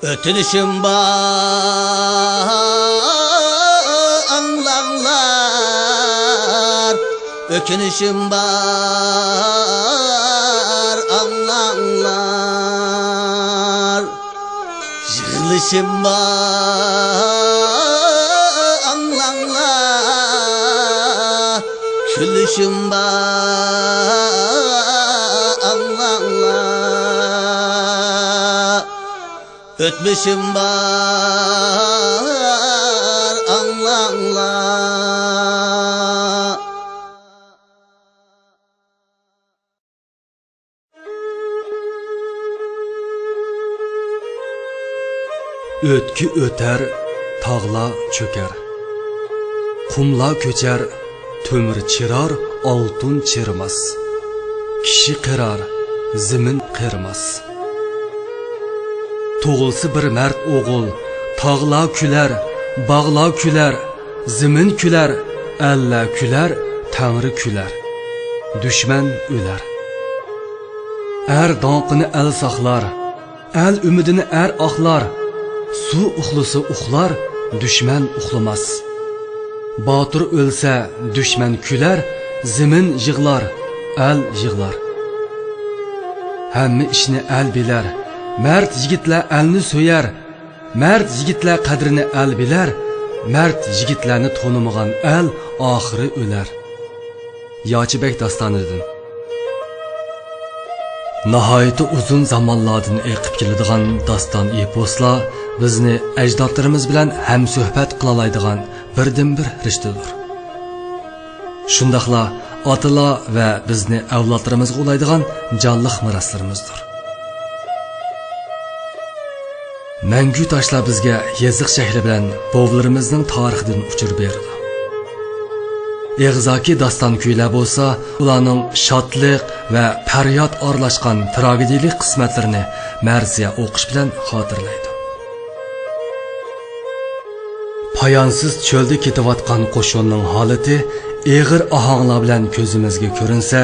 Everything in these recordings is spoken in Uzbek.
Ötünüşüm var anlanlar, ökünüşüm var anlanlar, yığılışım var anlanlar, gülüşüm var anlanlar, ötmüşüm var anlanlar. Ötkü öter, tağla çöker. Kumla köçer, tömür çırar, altın çırmaz. Kişi kırar, zimin kırmaz. Toğulsı bir mert oğul, tağla küler, bağla küler, zimin küler, elle küler, tanrı küler. Düşman öler. Er danqını el saklar, el ümidini er axlar. Su uxlusu uxlar, düşman uxlamaz. Batır ölse düşman küler, zimin yığlar, el yığlar. Hamma ishni el bilar, mard yigitlar elni so'yar, mard yigitlar qadrini el bilar, mard yigitlarni to'nimagan el oxiri o'lar. Yochibek dastonidan. Nihoyatda uzun zamonlardan eqib keladigan daston eposlar bizni ajdodlarimiz bilan ham suhbat qila oladigan birdan-bir rishtadir. Shundaqla atalar va bizni avlodlarimizga ulaydigan jonliq miroslarimizdir. Mangu toshlar bizga yeziq shakli bilan bovlarimizning tarixidan uchirib berdi. Eg'zoki daston kuylar bo'lsa, ularning shodlik va faryod aralashgan tragediyalik qismatlarini marziya o'qish bilan xotirlaydi. Poyonsiz cho'lda ketayotgan qo'shinning holati eg'ir ohanglar bilan ko'zimizga ko'rinsa,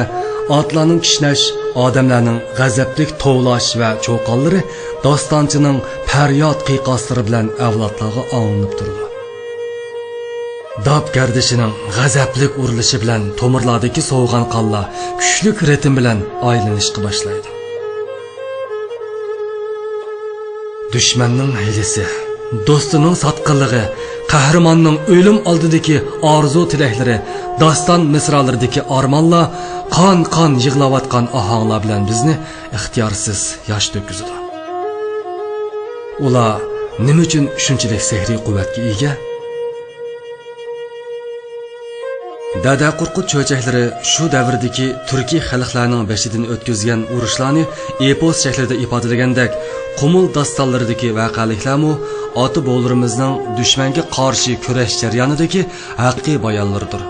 otlarning kishnash, odamlarning g'azablik tovlash va cho'qonlari dostonchining faryod qiyqoslari bilan avlodlarga anglanib turdi. Dab gardishining g'azablik urilishi bilan tomirlardagi so'g'an qonlar kuchli ritm bilan aylanishga boshlaydi. Dushmanning hilisi, do'stining sotqinligi, qahramonning o'lim oldidagi orzu tilaklari, doston misralaridagi armonlar qon-qon yig'layotgan ohanglar bilan bizni ixtiyorsiz yosh to'kizadi. Ular nima uchun shunchalik sehriy quvvatga ega? Dada Qurqut cho'chaklari shu davrdagi turkiy xalqlarning beshidan o'tkazgan urushlarni epos shaklida ifodalagandek, Qumul dastonlaridagi voqealiklarmi ota bo'g'larimizning dushmanga qarshi kurash jarayonidagi haqiqiy bayonlardir.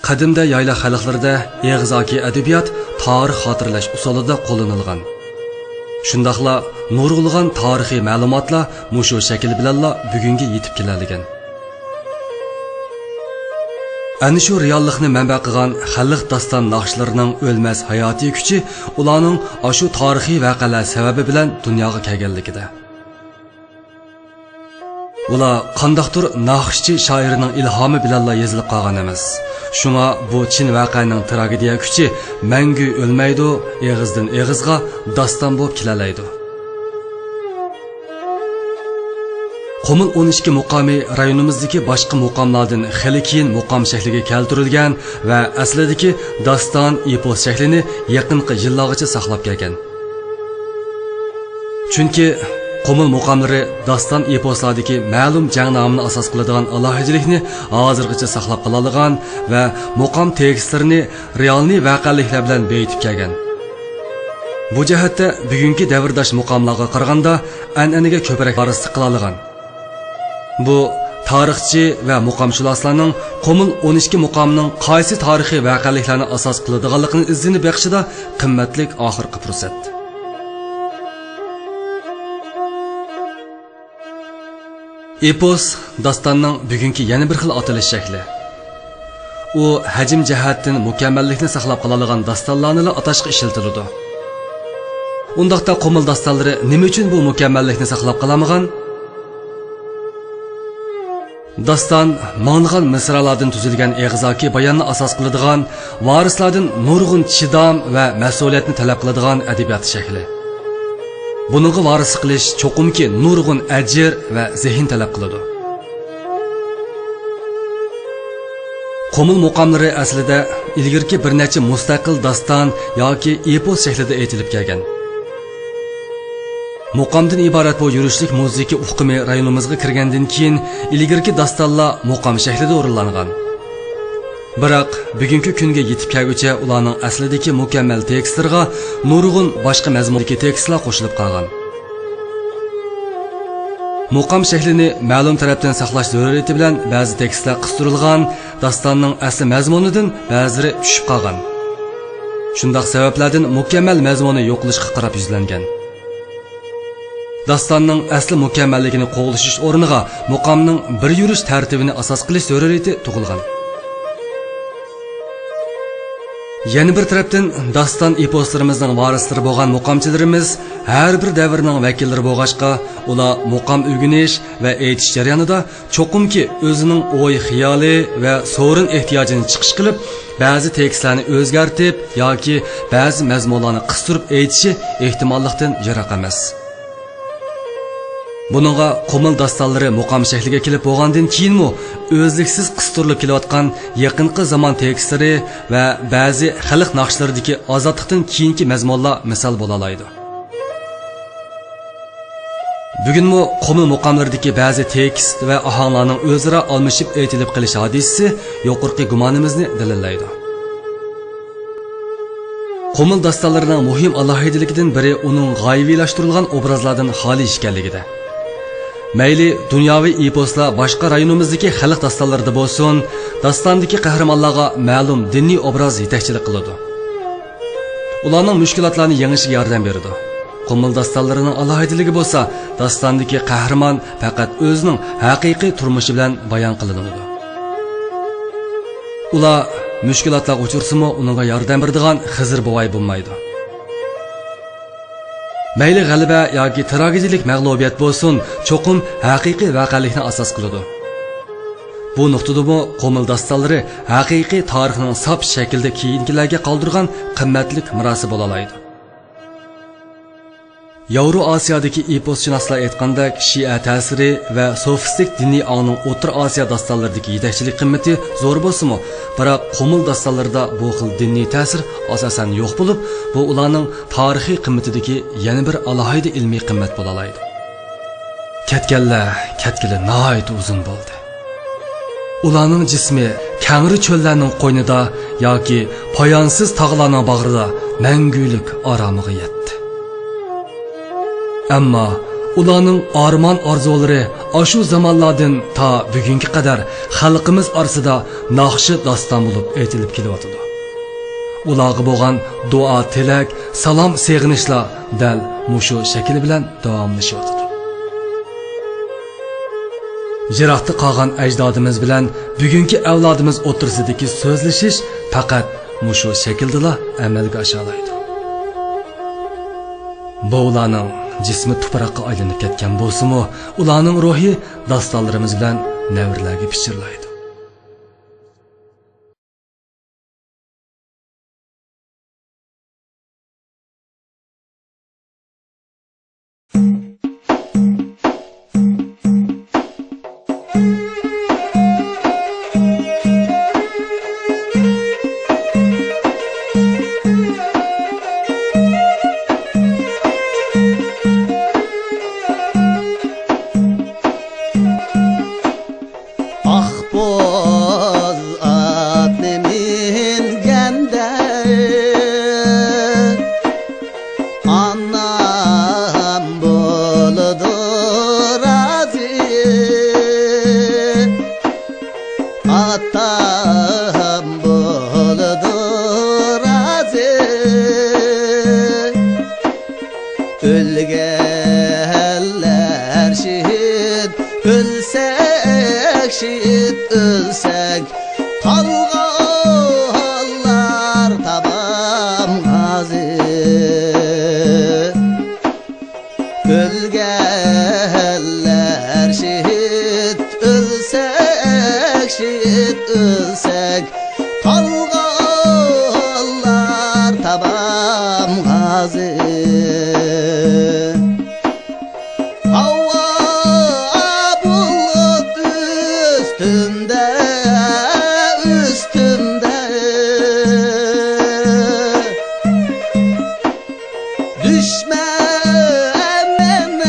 Qadimda yayla xalqlarida eg'zoki adabiyot tarix xotirlash usulida qo'llanilgan. Shundaqla nurg'ulg'an tarixiy ma'lumotlar mushu shakl bilanla bugunga yetib keladigan. Ana shu reallikni manba qilgan xalq daston naqshlarining o'lmas hayotiy kuchi ularning ashu tarixiy voqealar sababi bilan dunyoga kelganligida. Ular qandaqdir naqshchi shoirining ilhomi bilan yozilib qolgan emas. Shunga bu chin voqeaning tragediya kuchi mangu o'lmaydi, eg'izdan eg'izga daston bo'lib kelalaydi. Qumul 12 muqomi rayonimizdagi boshqa muqomlardan xili keyin muqom shakliga keltirilgan va aslidagi daston epos shaklini yaqinqi yillargacha saqlab kelgan. Chunki Qumul muqomlari daston eposlardagi ma'lum jang nomini asos qiladigan alohidalikni hozirgacha saqlab qoladigan va muqom tekstlarini realniy voqealiklar bilan beyitib kelgan. Bu jihatda bugungi davrdosh muqomlarga qaraganda an'anaga ko'proq varislik qila olgan. Bu tarixchi va muqomshunoslarning Qumul 12 muqomining qaysi tarixiy voqealiklarni asos qiladiganligini izlanib beqishida qimmatlik oxirgi fursat. Epos dastonning bugungi yana bir xil atalish shakli. U hajm jihatdan mukammallikni saqlab qoladigan dastonlarni atashga ishlatiladi. Undaqda qo'mil dastonlari nima uchun bu mukammallikni saqlab qolamagan? Daston mang'an misralardan tuzilgan eg'zoki bayonni asos qiladigan, varislardan nurg'un chidam va mas'uliyatni talab qiladigan adabiyot shakli. Buningga varislik qilish cho'qimki nurg'un ajr va zehn talab qiladi. Qo'mil muqomlari aslida ilgirki bir necha mustaqil daston yoki epos shaklida aytilib kelgan. Muqomdan iborat bu yurishlik muzika uqumi rayonimizga kirgandan keyin ilgirki dastonlar muqom shaklida o'rinlangan. Biroq bugungi kunga yetib kelguncha ularning aslidagi mukammal tekstlarga nurg'un boshqa mazmundagi tekstlar qo'shilib qolgan. Muqom shaklini ma'lum tarafdan saqlash zaruriyati bilan ba'zi tekstlar qisqirilgan, dastonning asli mazmunidan ba'zilari tushib qolgan. Shundaq sabablardan mukammal mazmuni yo'qolishga qarab yuzlangan. Dastonning asli mukammalligini qo'g'lishish o'rniga muqomning bir yurish tartibini asos qilish zaruriyati tug'ilgan. Yana bir tarafdan daston eposlarimizning varislari bo'lgan muqomchilarimiz har bir davrning vakillari bo'lg'achqa, ular muqom o'rganish va aytish jarayonida cho'qimki o'zining o'y xiyoli va so'rin ehtiyojini chiqish qilib, ba'zi tekstlarni o'zgartib yoki ba'zi mazmunlarni qistirib aytishi ehtimollikdan yiroq emas. Buningga qo'mil dastonlari muqom shakliga kelib bo'lgandan keyinmi o'zliksiz qistirib kelayotgan yaqinqi zamon tekstlari va ba'zi xalq naqshlaridagi ozodlikdan keyingi mazmunlar misol bo'la oladi. Bugunmi qo'mil muqomlaridagi ba'zi tekst va ohanglarning o'zaro almashib aytilib qilish hodisasi yuqorqi gumonimizni dalillaydi. Qo'mil dastonlarining muhim alohidaligidan biri uning g'oyiviylashtirilan obrazlardan xoli ekanligida. Mayli dunyoviy eposlar boshqa rayonimizdagi xalq dastonlarida bo'lsin, dastondagi qahramonlarga ma'lum diniy obraz yetakchilik qiladi. Ularning mushkulotlarni yengishga yordam beradi. Qo'mil dastonlarining alohidaligi bo'lsa, dastondagi qahramon faqat o'zining haqiqiy turmushi bilan bayon qilinadi. Ular mushkulotlarga uchrasimi, unga yordam beradigan Xizr bo'vay bo'lmaydi. Mayli g'alaba yoki tragediyak mag'lubiyat bo'lsin, cho'qim haqiqiy voqelikni asos qiladi. Bu nuqtadami qo'mil dastonlari haqiqiy tarixning sop shaklda keyingilarga qoldirgan qimmatli merosi bo'la oladi. Yevro Osiyodagi eposshunoslar aytgandek, Shia ta'siri va sofistik diniy ongning O'rta Osiyo dastonlaridagi yetakchilik qimmati zo'r bo'lsa-mu, biroq qo'mil dastonlarida bu xil diniy ta'sir asosan yo'q bo'lib, bu ularning tarixiy qimmatidagi yana bir alohida ilmiy qimmat bo'la oladi. Ketgili nihoyat uzun bo'ldi. Ularning jismi kangri cho'llarning qo'ynida yoki poyonsiz tog'larning bag'rida mangulik oromiga yetdi. Ammo ularning armon orzulari ashu zamonlardan ta bugunga qadar xalqimiz orasida naqshi daston bo'lib aytilib kelyapti. Ularga bo'lgan duo, tilak, salom, seg'inishlar dal mushu shakli bilan davomlashyapti. Jiroqda qolgan ajdodimiz bilan bugungi avlodimiz o'tirsidagi so'zlashish faqat mushu shakldala amalga oshalaydi. Bu ularning jismi tuproqqa aylanib ketgan bo'lsa-mu, ularning ruhi dastonlarimiz bilan navrlarga pichirlaydi. Ölgenler şehit, ölsek şehit, ölsek kalganlar tamam gazi. Hava bulut üstünde, üstünde düşmenin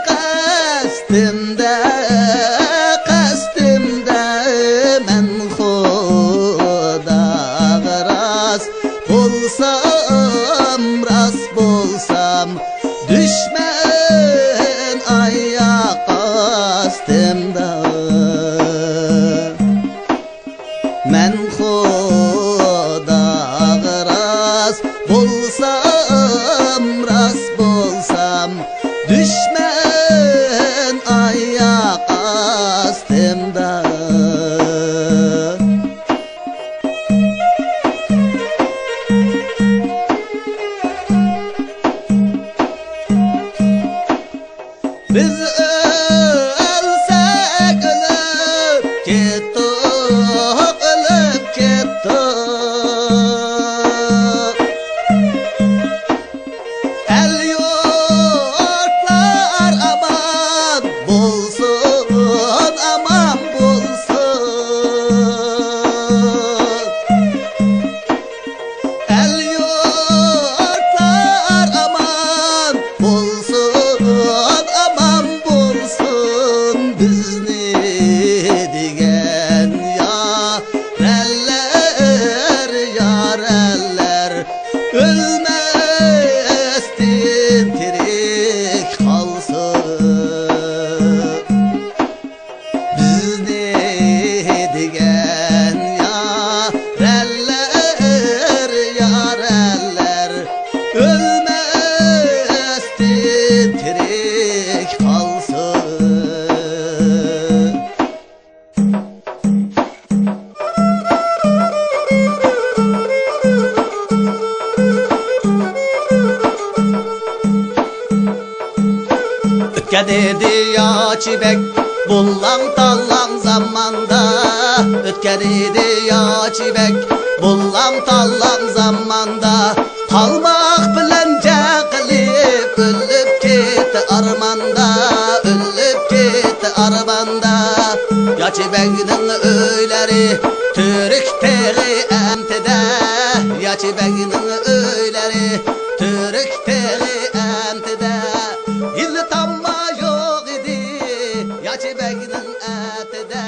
kastimde, kastimde men Xudoga rast bulsam, rast bulsam düşmen ayak astimde. Men Xudoga rast bulsam, rast bulsam düşmen ayak astimde. Biz ölsek ölüp kettik, ölüp kettik. El yurtlar aman bulsun, aman bulsun. El yurtlar aman bulsun, aman bulsun. Bizni degan yareller, yareller ölmestin tirik kalsın. Bizni degan yareller, yareller ölmestin tirik kalsın. Ötken idi Yaşibek bullang tallang zamanda. Ötken idi Yaşibek bullang tallang zamanda. Kalmak bilen caqilip ölüp ketdi armanda, ölüp ketdi armanda. Yaşibekning öylari Türk tegi emtide, Yaşibekning öylari Türk tegi emtide. Yılı tamma yok idi Yaşibekning etide.